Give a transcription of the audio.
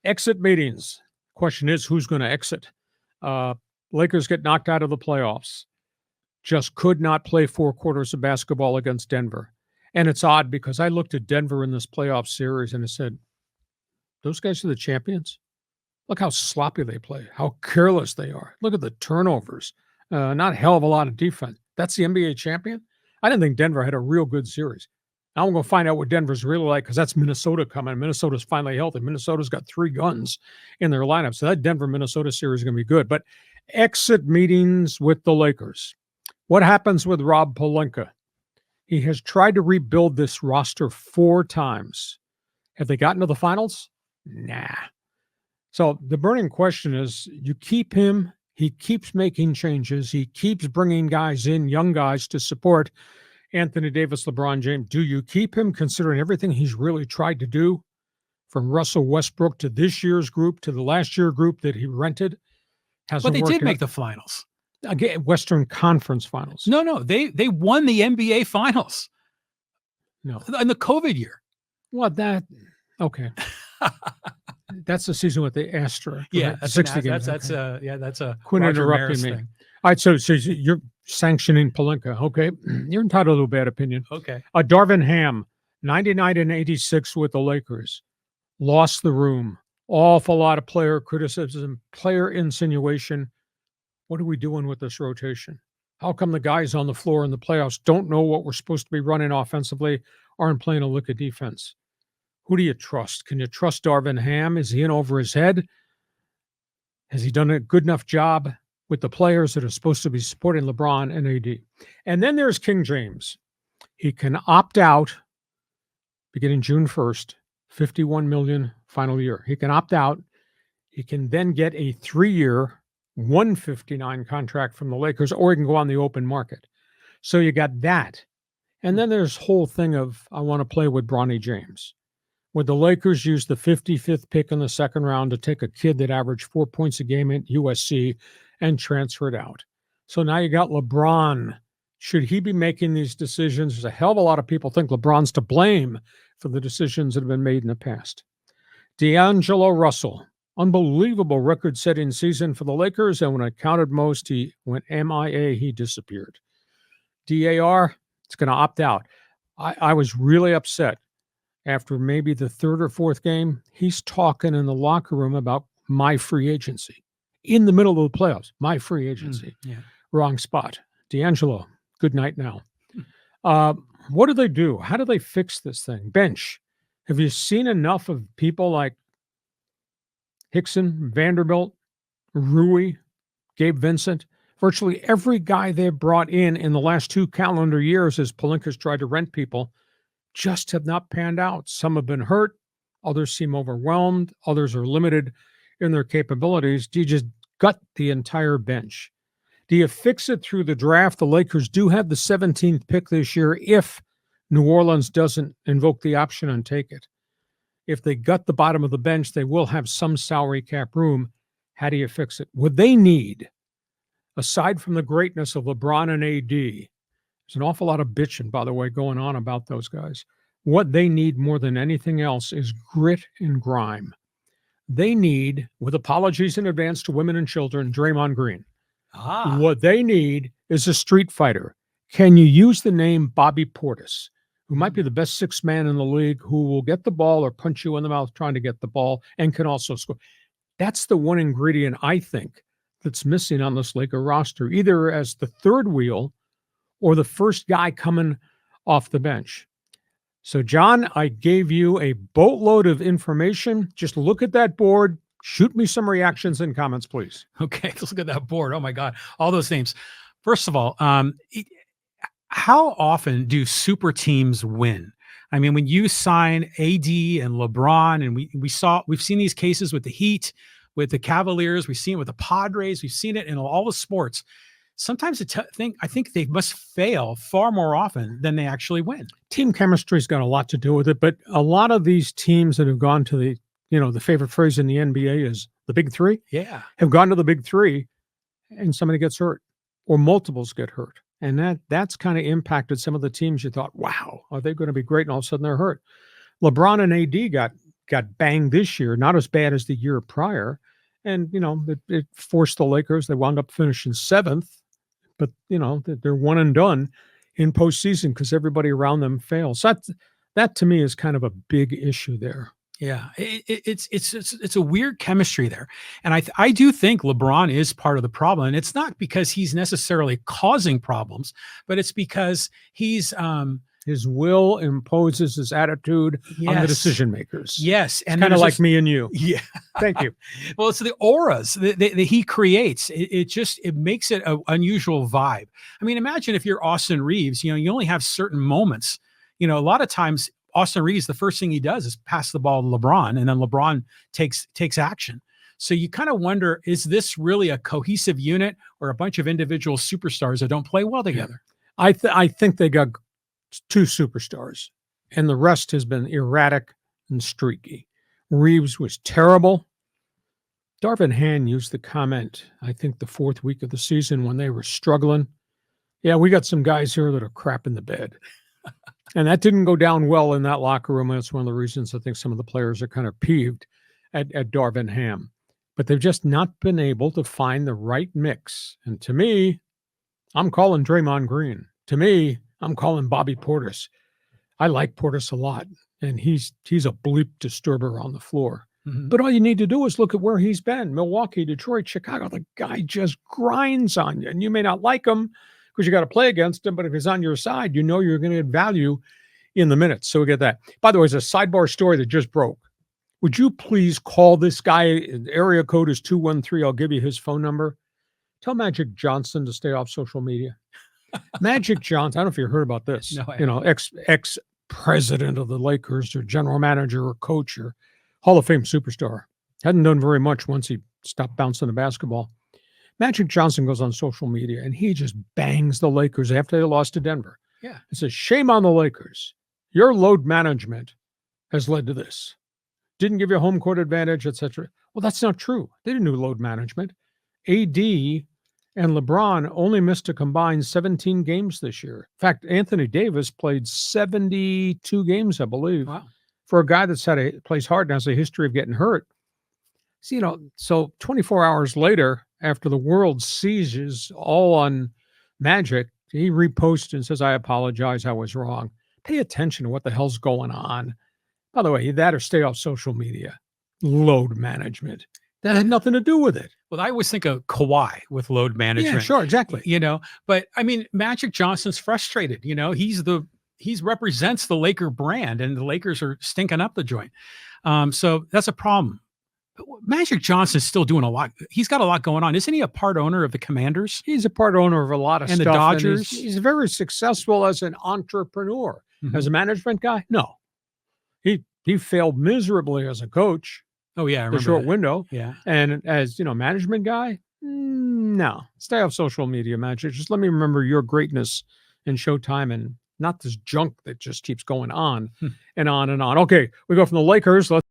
Exit meetings. Question is, who's going to exit? Lakers get knocked out of the playoffs. Just could not play 4 quarters of basketball against Denver. And it's odd because I looked at Denver in this playoff series and I said, those guys are the champions. Look how sloppy they play, how careless they are. Look at the turnovers. Not a hell of a lot of defense. That's the NBA champion? I didn't think Denver had a real good series. Now I'm going to find out what Denver's really like because that's Minnesota coming. Minnesota's finally healthy. Minnesota's got 3 guns in their lineup. So that Denver-Minnesota series is going to be good. But exit meetings with the Lakers. What happens with Rob Pelinka? He has tried to rebuild this roster 4 times. Have they gotten to the finals? Nah. So the burning question is, you keep him. He keeps making changes. He keeps bringing guys in, young guys, to support Anthony Davis, LeBron James. Do you keep him considering everything he's really tried to do, from Russell Westbrook to this year's group to the last year group that he rented? But they did make the finals. Again, Western Conference Finals. No, they won the NBA Finals. No, in the COVID year. Well, okay. That's the season with the asterisk. Yeah, right? that's 60 games. that's a Quit Roger interrupting Maris me. thing. All right, so you're sanctioning Pelinka. Okay, you're entitled to a bad opinion. Okay. Darvin Ham, 99 and 86 with the Lakers, lost the room. Awful lot of player criticism, player insinuation. What are we doing with this rotation? How come the guys on the floor in the playoffs don't know what we're supposed to be running offensively, aren't playing a lick of defense? Who do you trust? Can you trust Darvin Ham? Is he in over his head? Has he done a good enough job with the players that are supposed to be supporting LeBron and AD? And then there's King James. He can opt out beginning June 1st, $51 million final year. He can opt out. He can then get a 3-year, $159 contract from the Lakers, or he can go on the open market. So you got that. And then there's whole thing of, I want to play with Bronny James. Would the Lakers use the 55th pick in the second round to take a kid that averaged 4 points a game at USC and transfer it out? So now you got LeBron. Should he be making these decisions? There's a hell of a lot of people think LeBron's to blame for the decisions that have been made in the past. D'Angelo Russell, unbelievable record-setting season for the Lakers, and when it counted most, he went MIA, he disappeared. DAR, it's going to opt out. I was really upset. After maybe the 3rd or 4th game, he's talking in the locker room about my free agency. In the middle of the playoffs, my free agency. Wrong spot. D'Angelo, good night now. What do they do? How do they fix this thing? Bench. Have you seen enough of people like Hickson, Vanderbilt, Rui, Gabe Vincent? Virtually every guy they've brought in the last 2 calendar years as Pelinka's tried to rent people just have not panned out. Some have been hurt. Others seem overwhelmed. Others are limited in their capabilities. Do you just gut the entire bench? Do you fix it through the draft? The Lakers do have the 17th pick this year if New Orleans doesn't invoke the option and take it. If they gut the bottom of the bench, they will have some salary cap room. How do you fix it? Would they need, aside from the greatness of LeBron and AD, there's an awful lot of bitching, by the way, going on about those guys. What they need more than anything else is grit and grime. They need, with apologies in advance to women and children, Draymond Green. What they need is a street fighter. Can you use the name Bobby Portis, who might be the best 6th man in the league, who will get the ball or punch you in the mouth trying to get the ball and can also score? That's the one ingredient, I think, that's missing on this Laker roster, either as the 3rd wheel or the first guy coming off the bench. So, John, I gave you a boatload of information. Just look at that board. Shoot me some reactions and comments, please. Okay, let's look at that board. Oh, my God. All those names. First of all, how often do super teams win? I mean, when you sign AD and LeBron, and we've seen these cases with the Heat, with the Cavaliers, we've seen it with the Padres, we've seen it in all the sports. Sometimes I think they must fail far more often than they actually win. Team chemistry's got a lot to do with it, but a lot of these teams that have gone to the favorite phrase in the NBA is the big 3. Yeah. Have gone to the big 3 and somebody gets hurt or multiples get hurt. And that's kind of impacted some of the teams you thought, wow, are they going to be great? And all of a sudden they're hurt. LeBron and AD got got banged this year, not as bad as the year prior. And, it forced the Lakers. They wound up finishing 7th, but, they're one and done in postseason because everybody around them fails. So that to me is kind of a big issue there. Yeah, it's a weird chemistry there, and I do think LeBron is part of the problem, and it's not because he's necessarily causing problems, but it's because he's his will imposes his attitude on the decision makers. Yes, and kind of like me and you. Yeah, thank you. Well, it's the auras that he creates. It makes it an unusual vibe. I mean, imagine if you're Austin Reeves. You only have certain moments. A lot of times Austin Reeves, the first thing he does is pass the ball to LeBron, and then LeBron takes action. So you kind of wonder, is this really a cohesive unit or a bunch of individual superstars that don't play well together? I think they got 2 superstars, and the rest has been erratic and streaky. Reeves was terrible. Darvin Ham used the comment, I think the 4th week of the season when they were struggling. Yeah, we got some guys here that are crap in the bed. And that didn't go down well in that locker room. That's one of the reasons I think some of the players are kind of peeved at Darvin Ham. But they've just not been able to find the right mix. And to me, I'm calling Draymond Green. To me, I'm calling Bobby Portis. I like Portis a lot, and he's a bleep disturber on the floor. Mm-hmm. But all you need to do is look at where he's been. Milwaukee, Detroit, Chicago. The guy just grinds on you. And you may not like him, because you got to play against him, but if he's on your side, you're going to get value in the minutes. So we get that. By the way, there's a sidebar story that just broke. Would you please call this guy? The area code is 213. I'll give you his phone number. Tell Magic Johnson to stay off social media. Magic Johnson, I don't know if you heard about this. No, ex-president of the Lakers or general manager or coach or Hall of Fame superstar. Hadn't done very much once he stopped bouncing the basketball. Magic Johnson goes on social media and he just bangs the Lakers after they lost to Denver. Yeah. He says, shame on the Lakers. Your load management has led to this. Didn't give you a home court advantage, etc. Well, that's not true. They didn't do load management. AD and LeBron only missed a combined 17 games this year. In fact, Anthony Davis played 72 games, I believe. Wow. For a guy that's plays hard and has a history of getting hurt. So, so 24 hours later, after the world seizes all on Magic, he reposts and says, I apologize, I was wrong. Pay attention to what the hell's going on. By the way, that or stay off social media. Load management. That had nothing to do with it. Well, I always think of Kawhi with load management. Yeah, sure, exactly. But I mean, Magic Johnson's frustrated. He's represents the Laker brand, and the Lakers are stinking up the joint. So that's a problem. But Magic Johnson's still doing a lot. He's got a lot going on. Isn't he a part owner of the Commanders? He's a part owner of a lot of and stuff. The Dodgers. And he's very successful as an entrepreneur. Mm-hmm. As a management guy, no. He failed miserably as a coach. Oh yeah, I remember the short that. window. Yeah, and as management guy, no. Stay off social media, Magic. Just let me remember your greatness in Showtime and not this junk that just keeps going on and on and on. Okay, we go from the Lakers. Let's